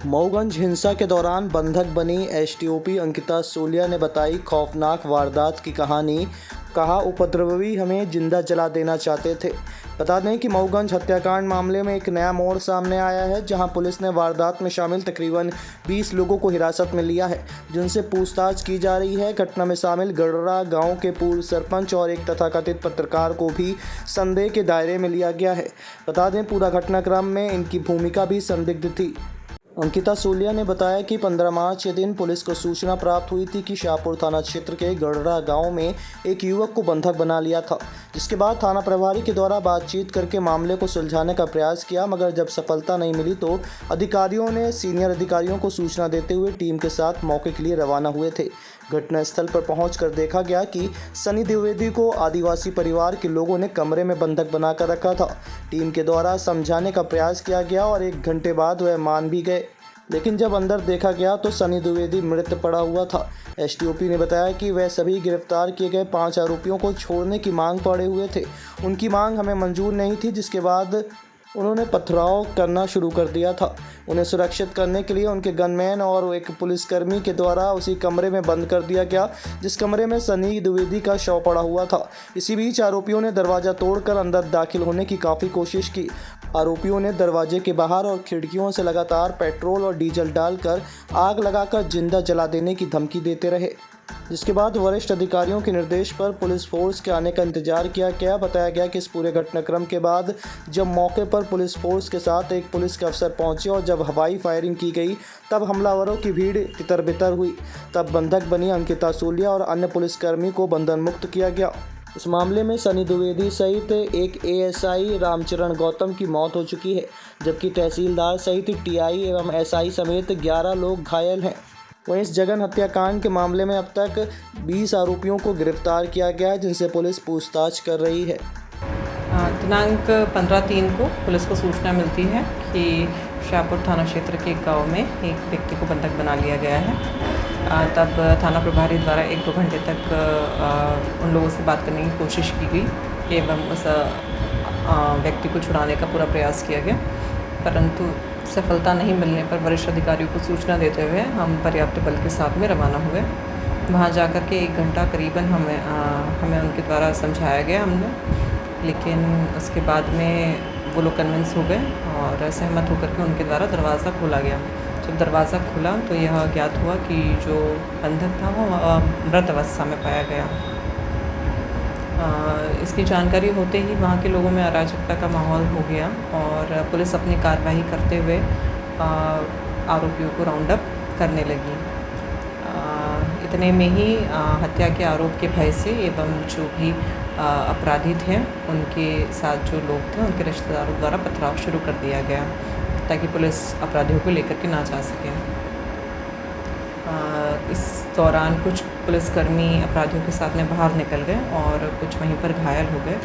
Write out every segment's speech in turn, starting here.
मऊगंज हिंसा के दौरान बंधक बनी एसटीओपी अंकिता सूलिया ने बताई खौफनाक वारदात की कहानी। कहा, उपद्रवी हमें जिंदा जला देना चाहते थे। बता दें कि मऊगंज हत्याकांड मामले में एक नया मोड़ सामने आया है, जहां पुलिस ने वारदात में शामिल तकरीबन 20 लोगों को हिरासत में लिया है, जिनसे पूछताछ की जा रही है। घटना में शामिल गडरा गांव के पूर्व सरपंच और एक तथाकथित पत्रकार को भी संदेह के दायरे में लिया गया है। बता दें, पूरा घटनाक्रम में इनकी भूमिका भी संदिग्ध थी। अंकिता सूलिया ने बताया कि 15 मार्च के दिन पुलिस को सूचना प्राप्त हुई थी कि शाहपुर थाना क्षेत्र के गडरा गांव में एक युवक को बंधक बना लिया था, जिसके बाद थाना प्रभारी के द्वारा बातचीत करके मामले को सुलझाने का प्रयास किया, मगर जब सफलता नहीं मिली तो अधिकारियों ने सीनियर अधिकारियों को सूचना देते हुए टीम के साथ मौके के लिए रवाना हुए थे। घटनास्थल पर पहुंचकर देखा गया कि सनी द्विवेदी को आदिवासी परिवार के लोगों ने कमरे में बंधक बनाकर रखा था। टीम के द्वारा समझाने का प्रयास किया गया और 1 घंटे बाद वह मान भी गए, लेकिन जब अंदर देखा गया तो सनी द्विवेदी मृत पड़ा हुआ था। एसटीओपी ने बताया कि वह सभी गिरफ्तार किए गए 5 आरोपियों को छोड़ने की मांग पड़े हुए थे। उनकी मांग हमें मंजूर नहीं थी, जिसके बाद उन्होंने पथराव करना शुरू कर दिया था। उन्हें सुरक्षित करने के लिए उनके गनमैन और एक पुलिसकर्मी के द्वारा उसी कमरे में बंद कर दिया गया, जिस कमरे में सनी द्विवेदी का शव पड़ा हुआ था। इसी बीच आरोपियों ने दरवाज़ा तोड़कर अंदर दाखिल होने की काफ़ी कोशिश की। आरोपियों ने दरवाजे के बाहर और खिड़कियों से लगातार पेट्रोल और डीजल डालकर आग लगाकर जिंदा जला देने की धमकी देते रहे, जिसके बाद वरिष्ठ अधिकारियों के निर्देश पर पुलिस फोर्स के आने का इंतजार किया गया। बताया गया कि इस पूरे घटनाक्रम के बाद जब मौके पर पुलिस फोर्स के साथ एक पुलिस के अफसर पहुंचे और जब हवाई फायरिंग की गई, तब हमलावरों की भीड़ तितर-बितर हुई। तब बंधक बनी अंकिता सूलिया और अन्य पुलिसकर्मी को बंधन मुक्त किया गया। इस मामले में सनी द्विवेदी सहित एक एएसआई रामचरण गौतम की मौत हो चुकी है, जबकि तहसीलदार सहित टीआई एवं एसआई समेत 11 लोग घायल हैं। वहीं इस जघन्य हत्याकांड के मामले में अब तक 20 आरोपियों को गिरफ्तार किया गया है, जिनसे पुलिस पूछताछ कर रही है। दिनांक 15/3 को पुलिस को सूचना मिलती है कि शाहपुर थाना क्षेत्र के गांव में एक व्यक्ति को बंधक बना लिया गया है। तब थाना प्रभारी द्वारा 1-2 घंटे तक उन लोगों से बात करने की कोशिश की गई एवं उस व्यक्ति को छुड़ाने का पूरा प्रयास किया गया, परंतु सफलता नहीं मिलने पर वरिष्ठ अधिकारियों को सूचना देते हुए हम पर्याप्त बल के साथ में रवाना हुए। वहाँ जाकर के 1 घंटा करीबन हमें उनके द्वारा समझाया गया हमने, लेकिन उसके बाद में वो लोग कन्विंस हो गए और सहमत होकर के उनके द्वारा दरवाज़ा खोला गया। जब दरवाज़ा खुला तो यह ज्ञात हुआ कि जो बंधक था वो मृत अवस्था में पाया गया। इसकी जानकारी होते ही वहाँ के लोगों में अराजकता का माहौल हो गया और पुलिस अपनी कार्रवाई करते हुए आरोपियों को राउंड अप करने लगी। इतने में ही हत्या के आरोप के भय से एवं जो भी अपराधी थे उनके साथ जो लोग थे उनके रिश्तेदारों द्वारा पथराव शुरू कर दिया गया, ताकि पुलिस अपराधियों को लेकर के ना जा सके। इस दौरान कुछ पुलिसकर्मी अपराधियों के साथ में बाहर निकल गए और कुछ वहीं पर घायल हो गए,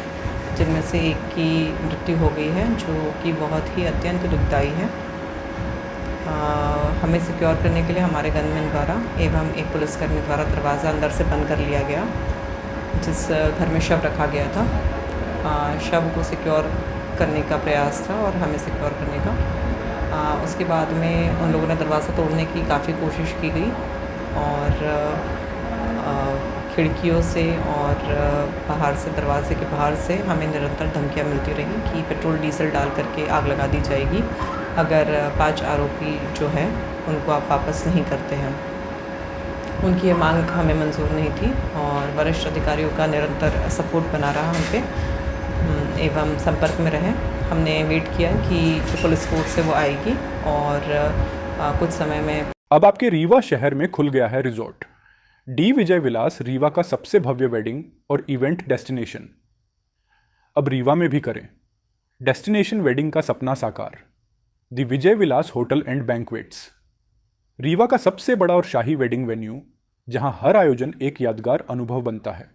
जिनमें से एक की मृत्यु हो गई है, जो कि बहुत ही अत्यंत दुखदायी है। हमें सिक्योर करने के लिए हमारे गनमैन द्वारा एवं एक पुलिसकर्मी द्वारा दरवाज़ा अंदर से बंद कर लिया गया, जिस घर में शव रखा गया था। शव को सिक्योर करने का प्रयास था और हमें सिक्योर करने का। उसके बाद में उन लोगों ने दरवाज़ा तोड़ने की काफ़ी कोशिश की गई और खिड़कियों से और बाहर से, दरवाजे के बाहर से हमें निरंतर धमकियाँ मिलती रही कि पेट्रोल डीजल डाल करके आग लगा दी जाएगी अगर 5 आरोपी जो है उनको आप वापस नहीं करते हैं। उनकी ये मांग हमें मंजूर नहीं थी और वरिष्ठ अधिकारियों का निरंतर सपोर्ट बना रहा हम पे एवं संपर्क में रहे। हमने वेट किया कि जो पुलिस फोर्स है वो आएगी और कुछ समय में। अब आपके रीवा शहर में खुल गया है रिजॉर्ट डी विजय विलास, रीवा का सबसे भव्य वेडिंग और इवेंट डेस्टिनेशन। अब रीवा में भी करें डेस्टिनेशन वेडिंग का सपना साकार। The Vijay Vilas hotel and banquets, Rewa का सबसे बड़ा और शाही वेडिंग वेन्यू, जहां हर आयोजन एक यादगार अनुभव बनता है।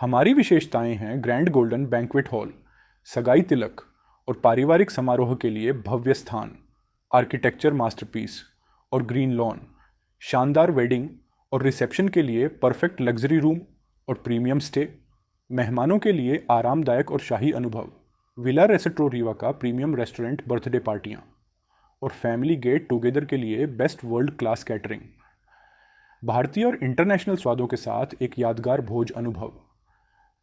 हमारी विशेषताएं हैं ग्रैंड गोल्डन बैंक्वेट हॉल, सगाई तिलक और पारिवारिक समारोह के लिए भव्य स्थान, आर्किटेक्चर मास्टरपीस और ग्रीन लॉन, शानदार वेडिंग और रिसेप्शन के लिए परफेक्ट लग्जरी रूम और प्रीमियम स्टे, मेहमानों के लिए आरामदायक और शाही अनुभव, विला रेस्टोरेंट रीवा का प्रीमियम रेस्टोरेंट, बर्थडे पार्टियाँ और फैमिली गेट टुगेदर के लिए बेस्ट वर्ल्ड क्लास कैटरिंग। भारतीय और इंटरनेशनल स्वादों के साथ एक यादगार भोज अनुभव।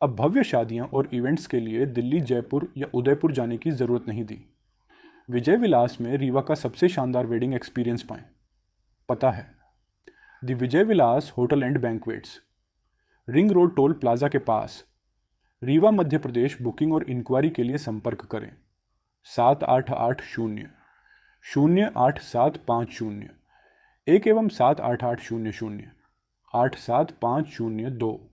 अब भव्य शादियां और इवेंट्स के लिए दिल्ली, जयपुर या उदयपुर जाने की ज़रूरत नहीं थी। विजय विलास में रीवा का सबसे शानदार वेडिंग एक्सपीरियंस पाएं। पता है the Vijay Vilas hotel and banquets, ring road toll plaza के पास, रीवा, मध्य प्रदेश। बुकिंग और इंक्वायरी के लिए संपर्क करें 7880-08750 1 एवं 7880-0875002।